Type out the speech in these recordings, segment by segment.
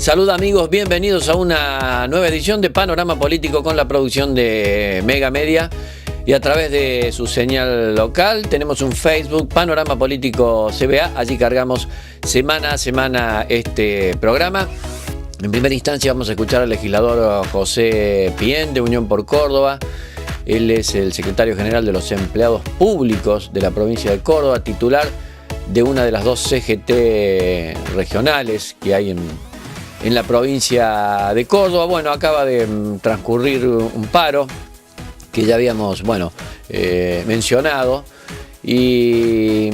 Salud amigos, bienvenidos a una nueva edición de Panorama Político con la producción de Mega Media y a través de su señal local. Tenemos un Facebook, Panorama Político CBA, allí cargamos semana a semana este programa. En primera instancia vamos a escuchar al legislador José Pién de Unión por Córdoba. Él es el secretario general de los empleados públicos de la provincia de Córdoba, titular de una de las dos CGT regionales que hay en la provincia de Córdoba. Bueno, acaba de transcurrir un paro que ya habíamos, mencionado, y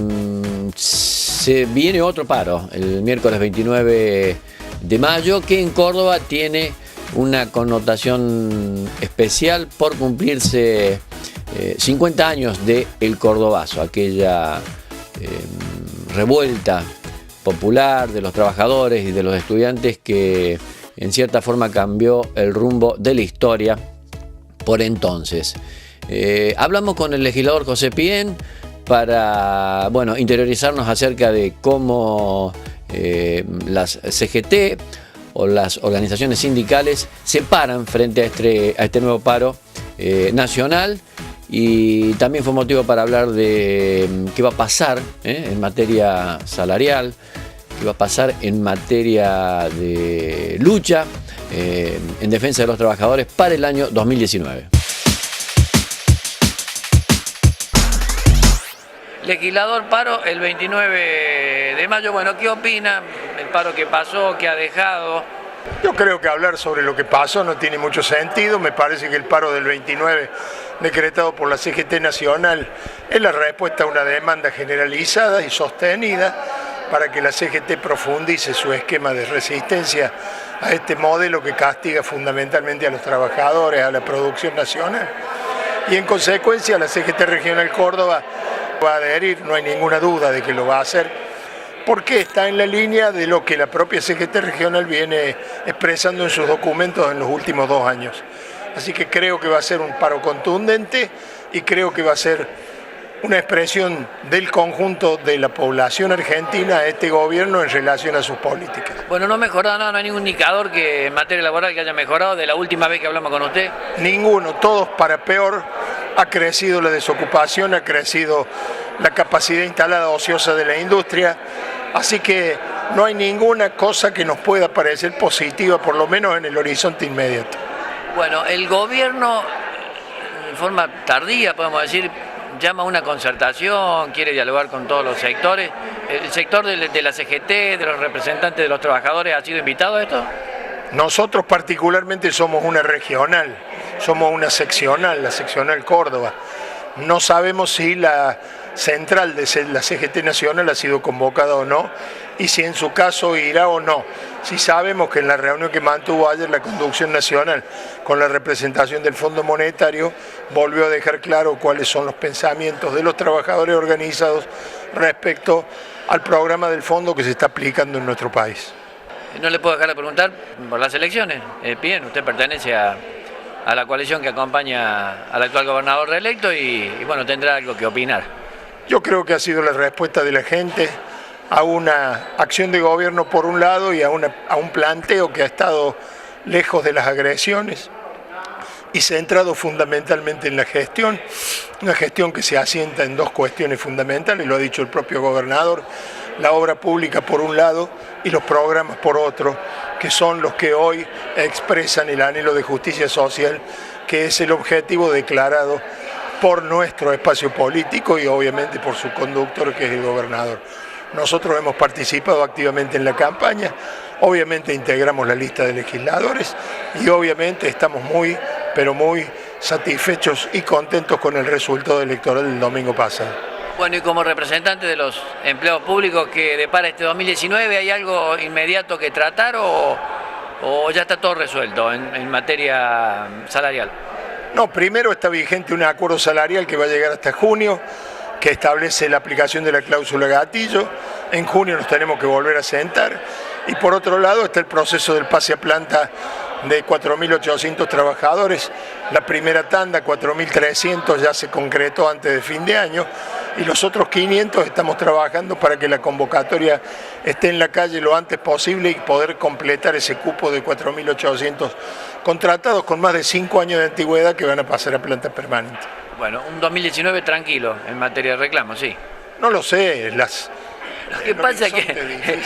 se viene otro paro el miércoles 29 de mayo, que en Córdoba tiene una connotación especial por cumplirse 50 años de El Cordobazo, aquella revuelta popular de los trabajadores y de los estudiantes que en cierta forma cambió el rumbo de la historia por entonces. Hablamos con el legislador José Pién para interiorizarnos acerca de cómo las CGT o las organizaciones sindicales se paran frente a este nuevo paro nacional. Y también fue motivo para hablar de qué va a pasar en materia salarial, qué va a pasar en materia de lucha en defensa de los trabajadores para el año 2019. Legislador, paro el 29 de mayo. Bueno, ¿qué opina? El paro que pasó, que ha dejado. Yo creo que hablar sobre lo que pasó no tiene mucho sentido. Me parece que el paro del 29 decretado por la CGT Nacional es la respuesta a una demanda generalizada y sostenida para que la CGT profundice su esquema de resistencia a este modelo que castiga fundamentalmente a los trabajadores, a la producción nacional. Y en consecuencia la CGT Regional Córdoba va a adherir, no hay ninguna duda de que lo va a hacer, porque está en la línea de lo que la propia CGT Regional viene expresando en sus documentos en los últimos 2 años. Así que creo que va a ser un paro contundente y creo que va a ser una expresión del conjunto de la población argentina a este gobierno en relación a sus políticas. Bueno, no ha mejorado nada, no hay ningún indicador que en materia laboral que haya mejorado de la última vez que hablamos con usted. Ninguno, todos para peor. Ha crecido la desocupación, ha crecido la capacidad instalada ociosa de la industria, así que no hay ninguna cosa que nos pueda parecer positiva, por lo menos en el horizonte inmediato. Bueno, el gobierno, en forma tardía, podemos decir, llama a una concertación, quiere dialogar con todos los sectores. ¿El sector de la CGT, de los representantes de los trabajadores, ha sido invitado a esto? Nosotros particularmente somos una regional, somos una seccional, la seccional Córdoba. No sabemos si la central de la CGT Nacional ha sido convocada o no, y si en su caso irá o no. Si sabemos que en la reunión que mantuvo ayer la conducción nacional con la representación del Fondo Monetario, volvió a dejar claro cuáles son los pensamientos de los trabajadores organizados respecto al programa del fondo que se está aplicando en nuestro país. No le puedo dejar de preguntar por las elecciones. Bien, usted pertenece a la coalición que acompaña al actual gobernador reelecto y tendrá algo que opinar. Yo creo que ha sido la respuesta de la gente a una acción de gobierno por un lado y a un planteo que ha estado lejos de las agresiones y centrado fundamentalmente en la gestión, una gestión que se asienta en 2 cuestiones fundamentales, lo ha dicho el propio gobernador: la obra pública por un lado y los programas por otro, que son los que hoy expresan el anhelo de justicia social, que es el objetivo declarado por nuestro espacio político y obviamente por su conductor, que es el gobernador. Nosotros hemos participado activamente en la campaña, obviamente integramos la lista de legisladores y obviamente estamos muy satisfechos y contentos con el resultado electoral del domingo pasado. Bueno, y como representante de los empleados públicos que depara este 2019, ¿hay algo inmediato que tratar o ya está todo resuelto en materia salarial? No, primero está vigente un acuerdo salarial que va a llegar hasta junio, que establece la aplicación de la cláusula gatillo. En junio nos tenemos que volver a sentar. Y por otro lado está el proceso del pase a planta de 4.800 trabajadores. La primera tanda, 4.300, ya se concretó antes de fin de año y los otros 500 estamos trabajando para que la convocatoria esté en la calle lo antes posible y poder completar ese cupo de 4.800 contratados con más de 5 años de antigüedad que van a pasar a planta permanente. Bueno, un 2019 tranquilo en materia de reclamos, sí. No lo sé, Lo que pasa es que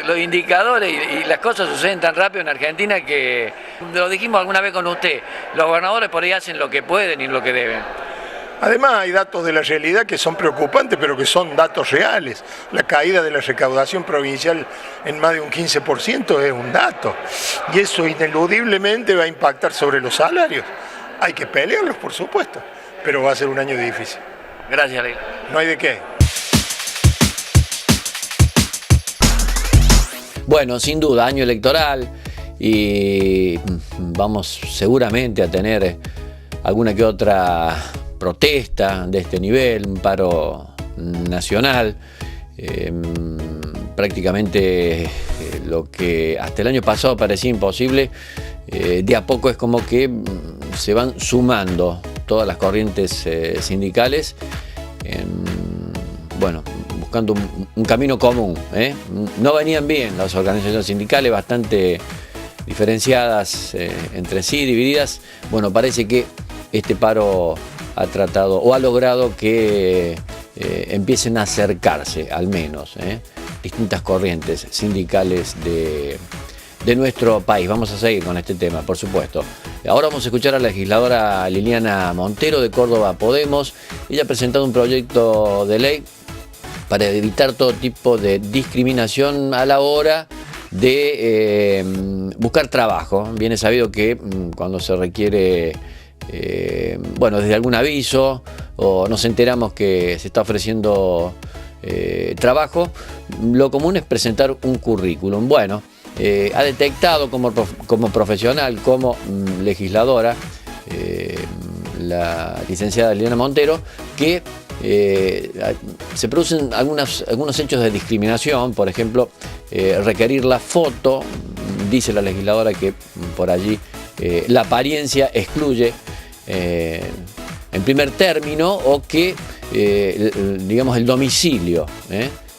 los indicadores y las cosas suceden tan rápido en Argentina que, lo dijimos alguna vez con usted, los gobernadores por ahí hacen lo que pueden y lo que deben. Además hay datos de la realidad que son preocupantes, pero que son datos reales. La caída de la recaudación provincial en más de un 15% es un dato. Y eso ineludiblemente va a impactar sobre los salarios. Hay que pelearlos, por supuesto, pero va a ser un año difícil. Gracias, Leila. No hay de qué. Bueno, sin duda, año electoral y vamos seguramente a tener alguna que otra protesta de este nivel, un paro nacional. Prácticamente lo que hasta el año pasado parecía imposible, de a poco es como que se van sumando todas las corrientes sindicales, bueno, buscando un camino común. No venían bien las organizaciones sindicales, bastante diferenciadas entre sí, divididas. Bueno, parece que este paro ha tratado o ha logrado que empiecen a acercarse, al menos, distintas corrientes sindicales de nuestro país. Vamos a seguir con este tema, por supuesto. Ahora vamos a escuchar a la legisladora Liliana Montero de Córdoba Podemos. Ella ha presentado un proyecto de ley para evitar todo tipo de discriminación a la hora de buscar trabajo. Bien es sabido que cuando se requiere, bueno, desde algún aviso o nos enteramos que se está ofreciendo trabajo, lo común es presentar un currículum. Bueno, ha detectado como profesional, como legisladora, la licenciada Liliana Montero, que se producen algunos hechos de discriminación. Por ejemplo, requerir la foto. Dice la legisladora que por allí la apariencia excluye en primer término, o que digamos el domicilio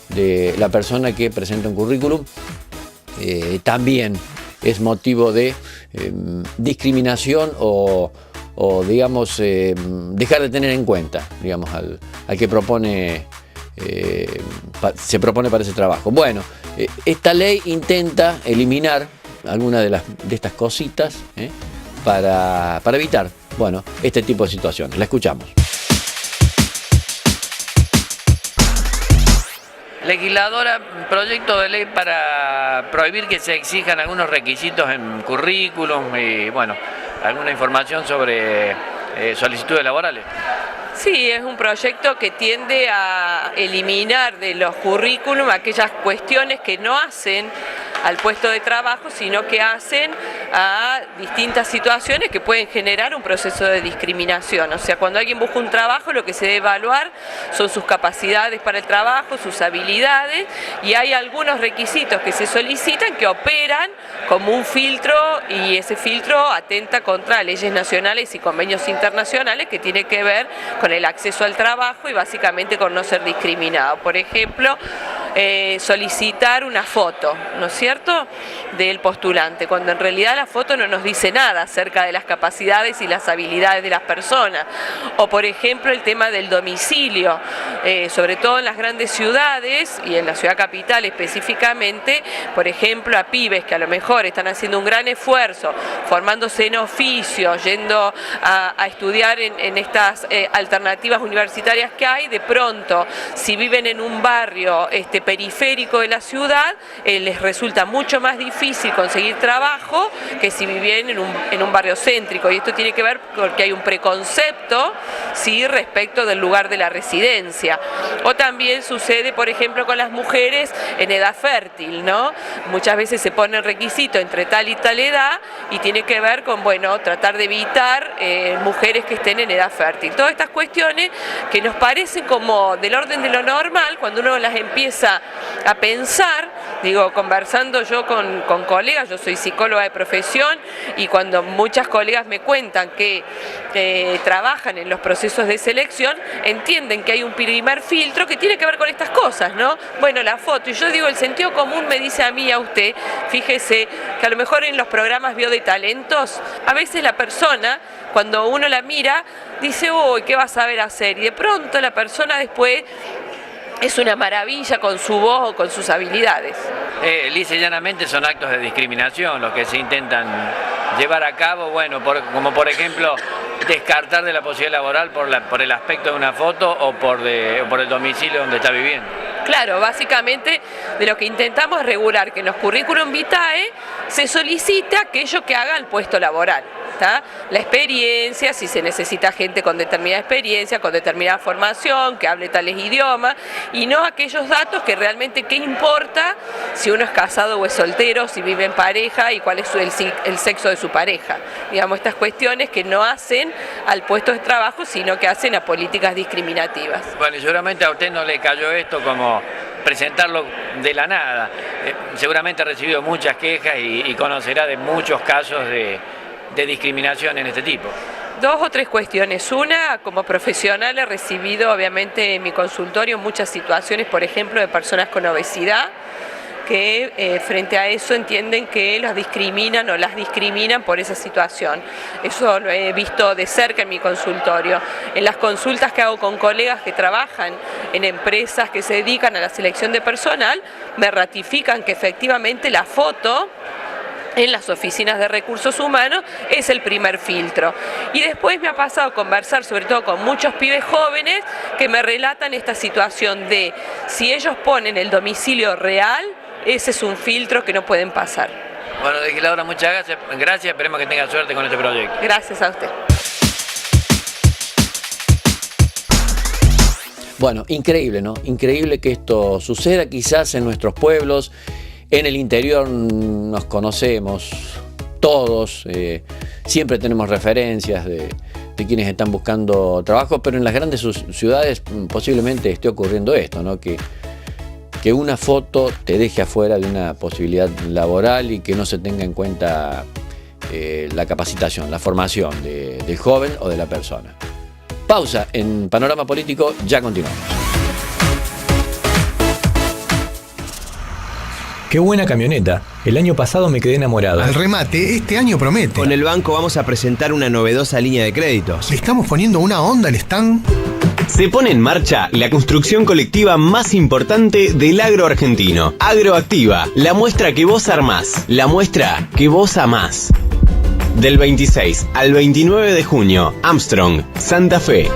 de la persona que presenta un currículum también es motivo de discriminación o digamos dejar de tener en cuenta, digamos, al que propone se propone para ese trabajo. Bueno, esta ley intenta eliminar algunas de estas cositas para evitar, bueno, este tipo de situaciones. La escuchamos. Legisladora, proyecto de ley para prohibir que se exijan algunos requisitos en currículum y, bueno, alguna información sobre solicitudes laborales. Sí, es un proyecto que tiende a eliminar de los currículum aquellas cuestiones que no hacen al puesto de trabajo, sino que hacen a distintas situaciones que pueden generar un proceso de discriminación. O sea, cuando alguien busca un trabajo, lo que se debe evaluar son sus capacidades para el trabajo, sus habilidades, y hay algunos requisitos que se solicitan que operan como un filtro, y ese filtro atenta contra leyes nacionales y convenios internacionales que tiene que ver con el acceso al trabajo y básicamente con no ser discriminado. Por ejemplo, solicitar una foto, ¿no es cierto?, del postulante, cuando en realidad la foto no nos dice nada acerca de las capacidades y las habilidades de las personas. O por ejemplo el tema del domicilio, sobre todo en las grandes ciudades y en la ciudad capital específicamente, por ejemplo a pibes que a lo mejor están haciendo un gran esfuerzo, formándose en oficio, yendo a estudiar en estas alternativas universitarias que hay, de pronto si viven en un barrio periférico de la ciudad, les resulta mucho más difícil conseguir trabajo que si vivían en un barrio céntrico, y esto tiene que ver porque hay un preconcepto, ¿sí?, respecto del lugar de la residencia. O también sucede, por ejemplo, con las mujeres en edad fértil, ¿no? Muchas veces se pone el requisito entre tal y tal edad y tiene que ver con, bueno, tratar de evitar mujeres que estén en edad fértil. Todas estas cuestiones que nos parecen como del orden de lo normal, cuando uno las empieza a pensar, digo, conversando yo con colegas, yo soy psicóloga de profesión, y cuando muchas colegas me cuentan que trabajan en los procesos de selección, entienden que hay un primer filtro que tiene que ver con estas cosas, ¿no? Bueno, la foto, y yo digo, el sentido común me dice a mí y a usted, fíjese que a lo mejor en los programas de talentos, a veces la persona, cuando uno la mira, dice, uy, ¿qué vas a saber hacer? Y de pronto la persona después es una maravilla con su voz o con sus habilidades. Lisa y llanamente son actos de discriminación los que se intentan llevar a cabo, bueno, como por ejemplo descartar de la posibilidad laboral por el aspecto de una foto o por el domicilio donde está viviendo. Claro, básicamente de lo que intentamos es regular que en los currículum vitae se solicite aquello que haga el puesto laboral. ¿Tá? La experiencia, si se necesita gente con determinada experiencia, con determinada formación, que hable tales idiomas, y no aquellos datos que realmente qué importa si uno es casado o es soltero, si vive en pareja y cuál es el sexo de su pareja. Digamos, estas cuestiones que no hacen al puesto de trabajo, sino que hacen a políticas discriminativas. Bueno, y seguramente a usted no le cayó esto como presentarlo de la nada. Seguramente ha recibido muchas quejas y conocerá de muchos casos de discriminación en este tipo. Dos o tres cuestiones. Una, como profesional he recibido obviamente en mi consultorio muchas situaciones, por ejemplo, de personas con obesidad, que frente a eso entienden que los discriminan o las discriminan por esa situación. Eso lo he visto de cerca en mi consultorio. En las consultas que hago con colegas que trabajan en empresas que se dedican a la selección de personal, me ratifican que efectivamente la foto en las oficinas de recursos humanos es el primer filtro. Y después me ha pasado a conversar sobre todo con muchos pibes jóvenes que me relatan esta situación de si ellos ponen el domicilio real, ese es un filtro que no pueden pasar. Bueno, legisladora, muchas gracias, esperemos que tenga suerte con este proyecto. Gracias a usted. Bueno, increíble, ¿no? Increíble que esto suceda quizás en nuestros pueblos. En el interior nos conocemos todos, siempre tenemos referencias de quienes están buscando trabajo, pero en las grandes ciudades posiblemente esté ocurriendo esto, ¿no? Que una foto te deje afuera de una posibilidad laboral y que no se tenga en cuenta la capacitación, la formación del joven o de la persona. Pausa en Panorama Político, ya continuamos. Qué buena camioneta. El año pasado me quedé enamorado. Al remate, este año promete. Con el banco vamos a presentar una novedosa línea de créditos. Le estamos poniendo una onda al stand. Se pone en marcha la construcción colectiva más importante del agro argentino. Agroactiva, la muestra que vos armás, la muestra que vos amás. Del 26 al 29 de junio, Armstrong, Santa Fe.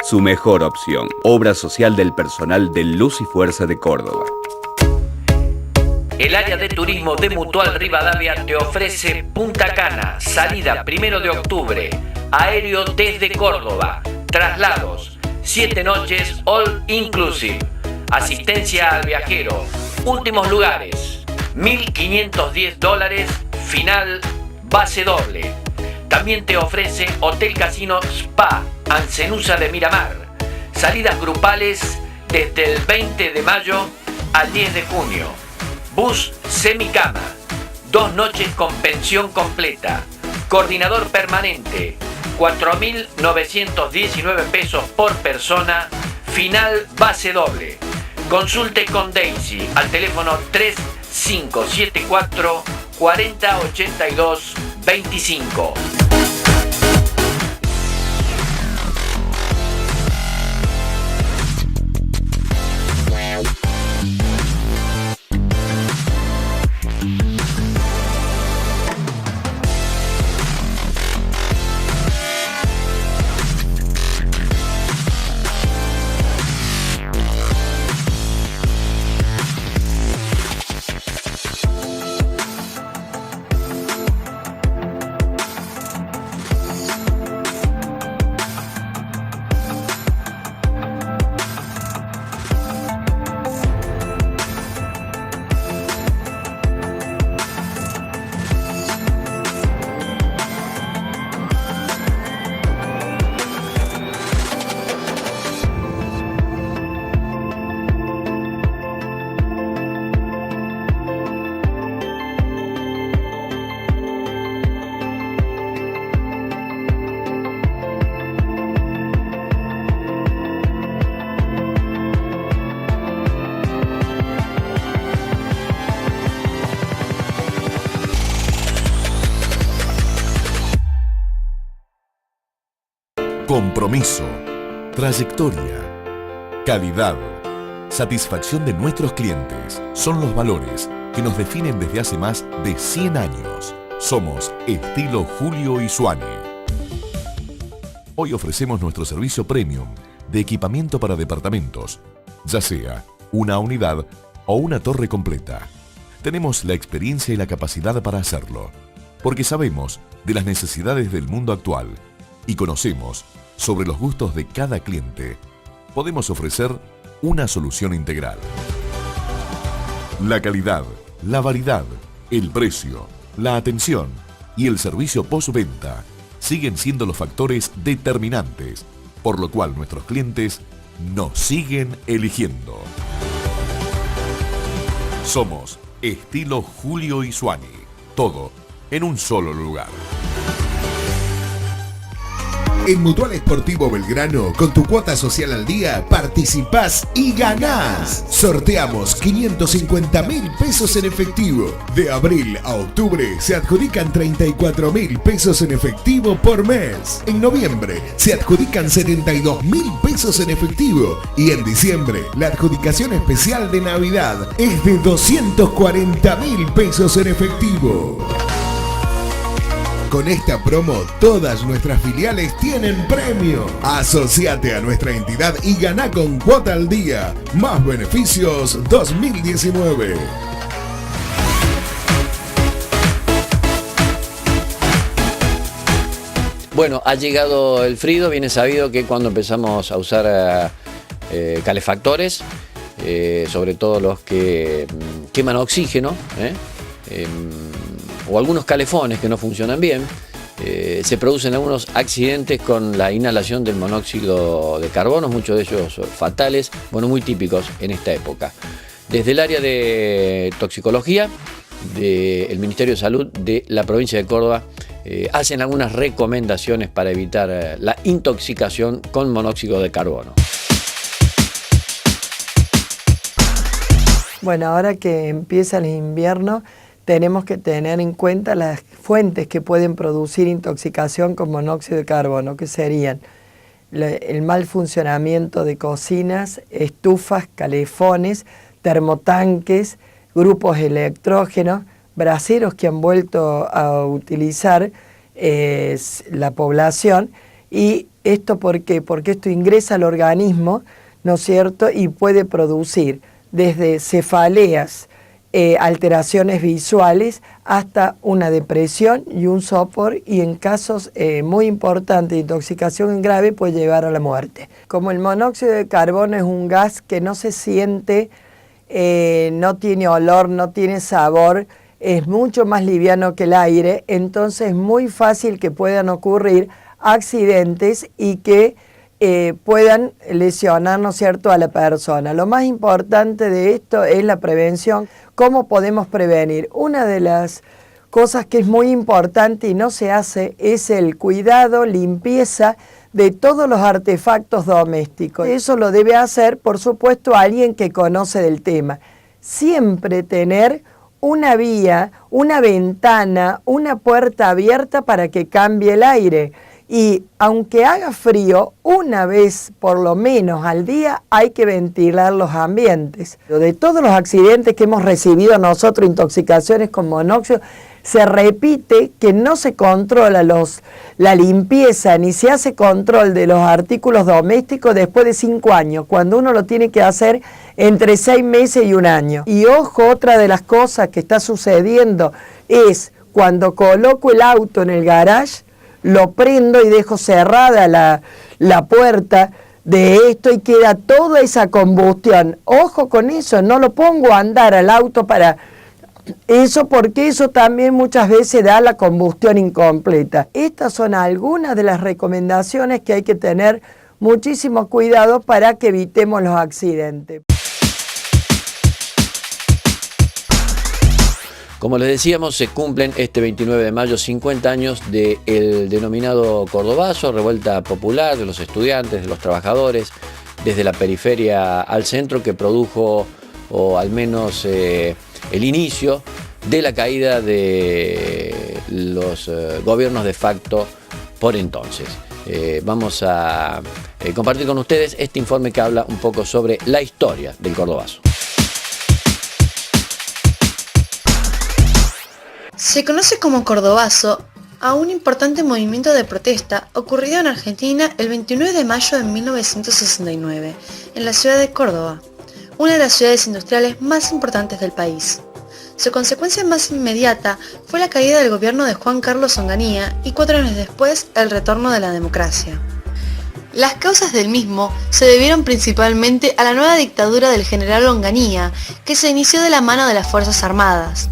Su mejor opción. Obra social del personal de Luz y Fuerza de Córdoba. El área de turismo de Mutual Rivadavia te ofrece Punta Cana, salida 1 de octubre, aéreo desde Córdoba, traslados, 7 noches all inclusive, asistencia al viajero, últimos lugares, $1.510, final base doble. También te ofrece Hotel Casino Spa, Ancenusa de Miramar. Salidas grupales desde el 20 de mayo al 10 de junio. Bus semicama. 2 noches con pensión completa. Coordinador permanente. 4.919 pesos por persona. Final base doble. Consulte con Daisy al teléfono 3574 4082 25. compromiso, trayectoria, calidad, satisfacción de nuestros clientes son los valores que nos definen desde hace más de 100 años. Somos Estilo Julio Isuani. Hoy ofrecemos nuestro servicio premium de equipamiento para departamentos, ya sea una unidad o una torre completa. Tenemos la experiencia y la capacidad para hacerlo, porque sabemos de las necesidades del mundo actual y conocemos sobre los gustos de cada cliente. Podemos ofrecer una solución integral. La calidad, la variedad, el precio, la atención y el servicio postventa siguen siendo los factores determinantes, por lo cual nuestros clientes nos siguen eligiendo. Somos Estilo Julio Isuani. Todo en un solo lugar. En Mutual Esportivo Belgrano, con tu cuota social al día, participás y ganás. Sorteamos 550.000 pesos en efectivo. De abril a octubre se adjudican 34.000 pesos en efectivo por mes. En noviembre se adjudican 72.000 pesos en efectivo. Y en diciembre, la adjudicación especial de Navidad es de 240.000 pesos en efectivo. Con esta promo, todas nuestras filiales tienen premio. Asociate a nuestra entidad y gana con cuota al día. Más beneficios 2019. Bueno, ha llegado el frío. Viene sabido que cuando empezamos a usar calefactores, sobre todo los que queman oxígeno, o algunos calefones que no funcionan bien, se producen algunos accidentes con la inhalación del monóxido de carbono, muchos de ellos fatales, bueno, muy típicos en esta época. Desde el área de toxicología del Ministerio de Salud de la provincia de Córdoba hacen algunas recomendaciones para evitar la intoxicación con monóxido de carbono. Bueno, ahora que empieza el invierno, tenemos que tener en cuenta las fuentes que pueden producir intoxicación con monóxido de carbono, que serían el mal funcionamiento de cocinas, estufas, calefones, termotanques, grupos electrógenos, braseros que han vuelto a utilizar la población. ¿Y esto por qué? Porque esto ingresa al organismo, ¿no es cierto?, y puede producir desde cefaleas, alteraciones visuales, hasta una depresión y un sopor, y en casos muy importantes de intoxicación grave puede llevar a la muerte. Como el monóxido de carbono es un gas que no se siente, no tiene olor, no tiene sabor, es mucho más liviano que el aire, entonces es muy fácil que puedan ocurrir accidentes y que puedan lesionar, ¿no es cierto?, a la persona. Lo más importante de esto es la prevención. ¿Cómo podemos prevenir? Una de las cosas que es muy importante y no se hace es el cuidado, limpieza de todos los artefactos domésticos. Eso lo debe hacer, por supuesto, alguien que conoce del tema. Siempre tener una vía, una ventana, una puerta abierta para que cambie el aire. Y aunque haga frío, una vez por lo menos al día hay que ventilar los ambientes. De todos los accidentes que hemos recibido nosotros, intoxicaciones con monóxido, se repite que no se controla la limpieza ni se hace control de los artículos domésticos después de 5 años, cuando uno lo tiene que hacer entre 6 meses y 1 año. Y ojo, otra de las cosas que está sucediendo es cuando coloco el auto en el garage, lo prendo y dejo cerrada la puerta de esto y queda toda esa combustión. Ojo con eso, no lo pongo a andar al auto para eso, porque eso también muchas veces da la combustión incompleta. Estas son algunas de las recomendaciones que hay que tener muchísimo cuidado para que evitemos los accidentes. Como les decíamos, se cumplen este 29 de mayo 50 años del denominado Cordobazo, revuelta popular de los estudiantes, de los trabajadores, desde la periferia al centro, que produjo, o al menos el inicio de la caída de los gobiernos de facto por entonces. vamos a compartir con ustedes este informe que habla un poco sobre la historia del Cordobazo. Se conoce como Cordobazo a un importante movimiento de protesta ocurrido en Argentina el 29 de mayo de 1969, en la ciudad de Córdoba, una de las ciudades industriales más importantes del país. Su consecuencia más inmediata fue la caída del gobierno de Juan Carlos Onganía y 4 años después el retorno de la democracia. Las causas del mismo se debieron principalmente a la nueva dictadura del general Onganía, que se inició de la mano de las Fuerzas Armadas.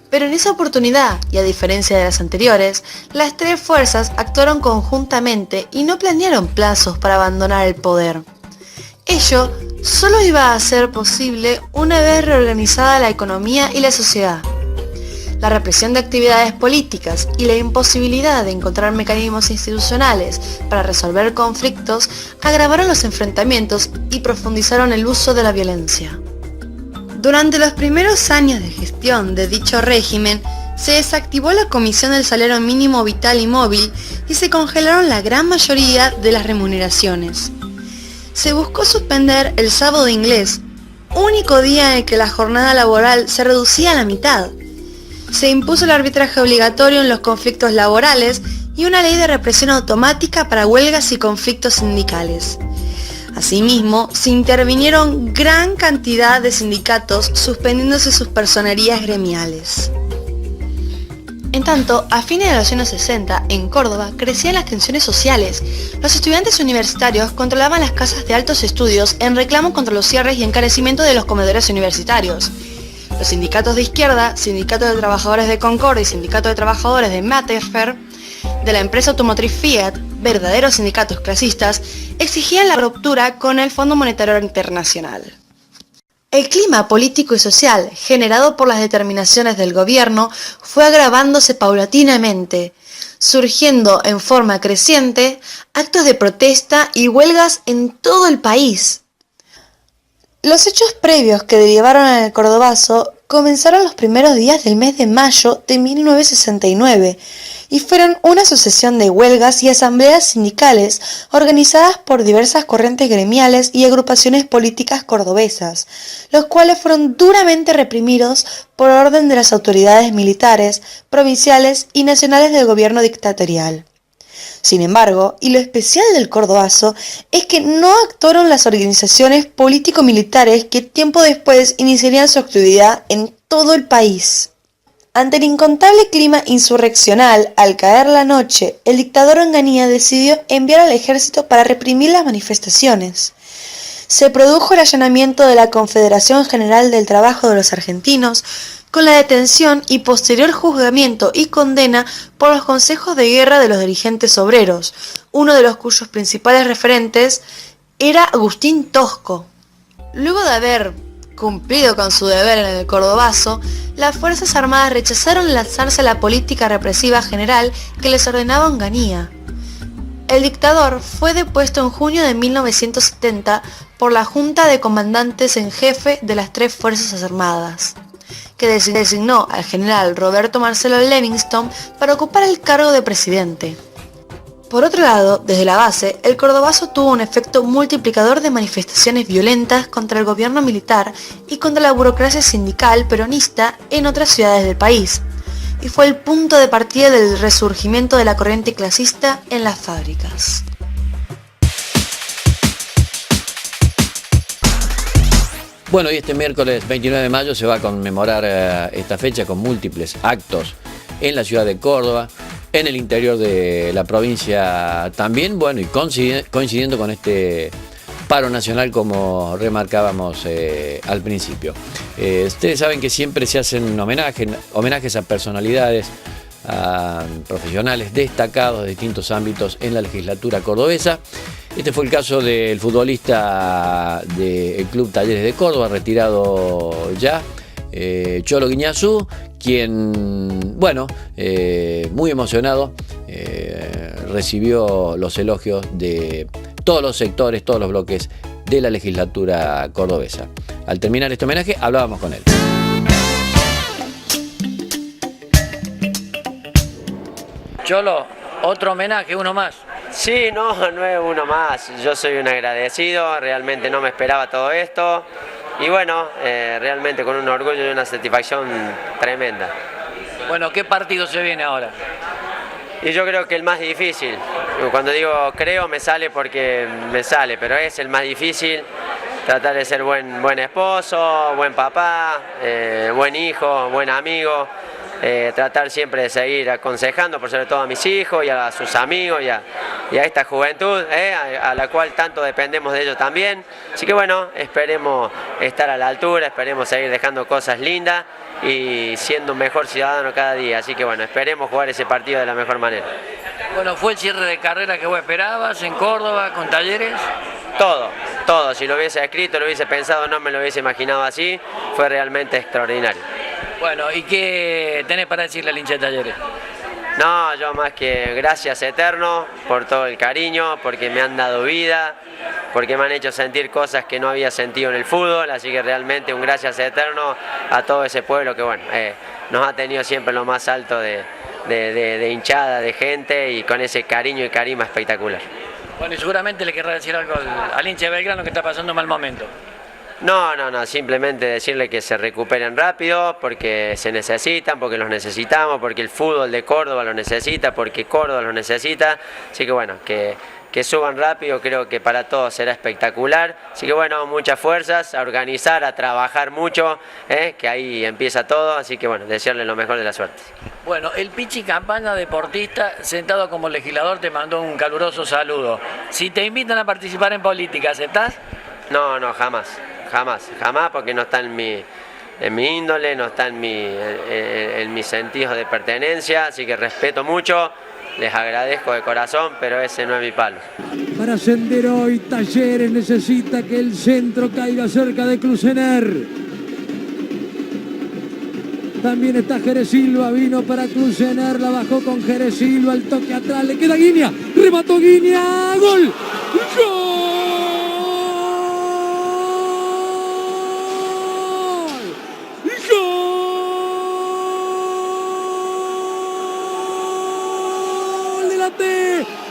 Pero en esa oportunidad, y a diferencia de las anteriores, las tres fuerzas actuaron conjuntamente y no planearon plazos para abandonar el poder. Ello solo iba a ser posible una vez reorganizada la economía y la sociedad. La represión de actividades políticas y la imposibilidad de encontrar mecanismos institucionales para resolver conflictos agravaron los enfrentamientos y profundizaron el uso de la violencia. Durante los primeros años de gestión de dicho régimen, se desactivó la Comisión del Salario Mínimo Vital y Móvil y se congelaron la gran mayoría de las remuneraciones. Se buscó suspender el sábado inglés, único día en que la jornada laboral se reducía a la mitad. Se impuso el arbitraje obligatorio en los conflictos laborales y una ley de represión automática para huelgas y conflictos sindicales. Asimismo, se intervinieron gran cantidad de sindicatos suspendiéndose sus personerías gremiales. En tanto, a fines de los años 60, en Córdoba, crecían las tensiones sociales. Los estudiantes universitarios controlaban las casas de altos estudios en reclamo contra los cierres y encarecimiento de los comedores universitarios. Los sindicatos de izquierda, Sindicato de Trabajadores de Concordia y Sindicato de Trabajadores de Materfer, de la empresa automotriz Fiat, verdaderos sindicatos clasistas, exigían la ruptura con el Fondo Monetario Internacional. El clima político y social generado por las determinaciones del gobierno fue agravándose paulatinamente, surgiendo en forma creciente actos de protesta y huelgas en todo el país. Los hechos previos que derivaron en el Cordobazo comenzaron los primeros días del mes de mayo de 1969 y fueron una sucesión de huelgas y asambleas sindicales organizadas por diversas corrientes gremiales y agrupaciones políticas cordobesas, los cuales fueron duramente reprimidos por orden de las autoridades militares, provinciales y nacionales del gobierno dictatorial. Sin embargo, y lo especial del Cordobazo es que no actuaron las organizaciones político-militares que tiempo después iniciarían su actividad en todo el país. Ante el incontable clima insurreccional, al caer la noche, el dictador Onganía decidió enviar al ejército para reprimir las manifestaciones. Se produjo el allanamiento de la Confederación General del Trabajo de los Argentinos, con la detención y posterior juzgamiento y condena por los consejos de guerra de los dirigentes obreros, uno de los cuyos principales referentes era Agustín Tosco. Luego de haber cumplido con su deber en el Cordobazo, las Fuerzas Armadas rechazaron lanzarse a la política represiva general que les ordenaba Onganía. El dictador fue depuesto en junio de 1970 por la Junta de Comandantes en Jefe de las tres Fuerzas Armadas, que designó al general Roberto Marcelo Livingston para ocupar el cargo de presidente. Por otro lado, desde la base, el Cordobazo tuvo un efecto multiplicador de manifestaciones violentas contra el gobierno militar y contra la burocracia sindical peronista en otras ciudades del país, y fue el punto de partida del resurgimiento de la corriente clasista en las fábricas. Bueno, y este miércoles 29 de mayo se va a conmemorar esta fecha con múltiples actos en la ciudad de Córdoba, en el interior de la provincia también, bueno, y coincidiendo con este paro nacional como remarcábamos al principio. Ustedes saben que siempre se hacen homenajes a personalidades, a profesionales destacados de distintos ámbitos en la legislatura cordobesa. Este fue el caso del futbolista del Club Talleres de Córdoba, retirado ya, Cholo Guiñazú, quien, bueno, muy emocionado, recibió los elogios de todos los sectores, todos los bloques de la legislatura cordobesa. Al terminar este homenaje, hablábamos con él. Cholo, otro homenaje, uno más. Sí, no es uno más. Yo soy un agradecido, realmente no me esperaba todo esto. Y bueno, realmente con un orgullo y una satisfacción tremenda. Bueno, ¿qué partido se viene ahora? Y yo creo que el más difícil. Cuando digo creo me sale porque me sale, pero es el más difícil. Tratar de ser buen esposo, buen papá, buen hijo, buen amigo. Tratar siempre de seguir aconsejando, por sobre todo a mis hijos y a sus amigos y a esta juventud, a la cual tanto dependemos de ellos también. Así que bueno, esperemos estar a la altura, esperemos seguir dejando cosas lindas y siendo un mejor ciudadano cada día. Así que bueno, esperemos jugar ese partido de la mejor manera. Bueno, ¿fue el cierre de carrera que vos esperabas en Córdoba, con Talleres? Todo. Si lo hubiese escrito, lo hubiese pensado, no me lo hubiese imaginado así. Fue realmente extraordinario. Bueno, ¿y qué tenés para decirle al hincha de Talleres? No, yo más que gracias eterno por todo el cariño, porque me han dado vida, porque me han hecho sentir cosas que no había sentido en el fútbol, así que realmente un gracias eterno a todo ese pueblo que bueno, nos ha tenido siempre lo más alto de hinchada, de gente y con ese cariño y carisma espectacular. Bueno, y seguramente le querrá decir algo al hincha de Belgrano que está pasando un mal momento. No, simplemente decirle que se recuperen rápido, porque se necesitan, porque los necesitamos, porque el fútbol de Córdoba lo necesita, porque Córdoba lo necesita, así que bueno, que suban rápido, creo que para todos será espectacular, así que bueno, muchas fuerzas, a organizar, a trabajar mucho, que ahí empieza todo, así que bueno, desearle lo mejor de la suerte. Bueno, el Pichi Campana, deportista, sentado como legislador, te mandó un caluroso saludo. Si te invitan a participar en política, ¿aceptás? No, jamás, porque no está en mi índole, no está en mis sentidos de pertenencia, así que respeto mucho, les agradezco de corazón, pero ese no es mi palo. Para ascender hoy, Talleres necesita que el centro caiga cerca de Clusener. También está Jerez Silva, vino para Clusener, la bajó con Jerez Silva, el toque atrás, le queda Guiña, remató Guiña, ¡gol! ¡Gol!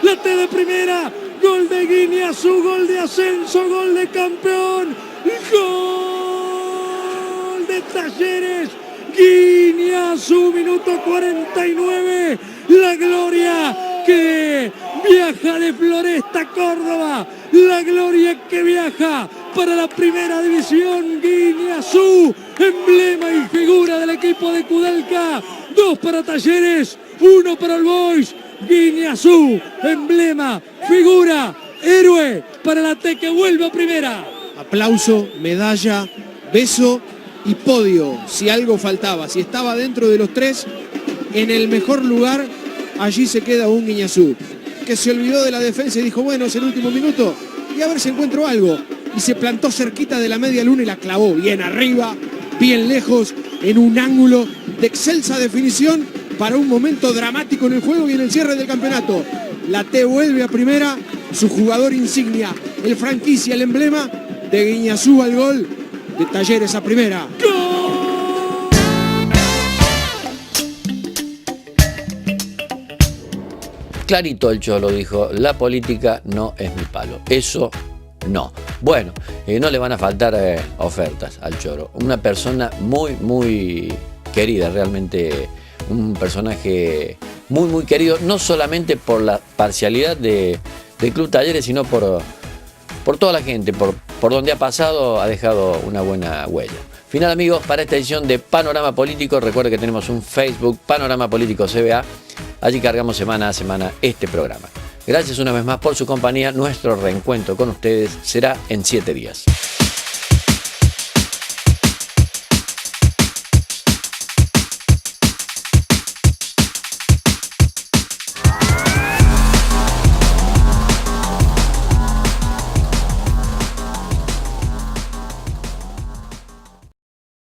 La T de primera, gol de Guiñazú, gol de ascenso, gol de campeón, gol de Talleres, Guiñazú, minuto 49, la gloria que viaja de Floresta a Córdoba, la gloria que viaja para la primera división, Guiñazú, emblema y figura del equipo de Kudelka, 2 para Talleres, 1 para el Boys. Guiñazú, emblema, figura, héroe para la T que vuelve a primera. Aplauso, medalla, beso y podio. Si algo faltaba, si estaba dentro de los 3, en el mejor lugar, allí se queda un Guiñazú, que se olvidó de la defensa y dijo, bueno, es el último minuto y a ver si encuentro algo. Y se plantó cerquita de la media luna y la clavó bien arriba, bien lejos, en un ángulo de excelsa definición, para un momento dramático en el juego y en el cierre del campeonato. La T vuelve a primera, su jugador insignia, el franquicia, el emblema de Guiñazú al gol, de Talleres a primera. Clarito el Cholo dijo, la política no es mi palo, eso no. Bueno, no le van a faltar ofertas al Cholo, una persona muy querida, realmente un personaje muy querido, no solamente por la parcialidad del Club Talleres, sino por toda la gente, por donde ha pasado, ha dejado una buena huella. Final, amigos, para esta edición de Panorama Político, recuerden que tenemos un Facebook, Panorama Político CBA, allí cargamos semana a semana este programa. Gracias una vez más por su compañía, nuestro reencuentro con ustedes será en 7 días.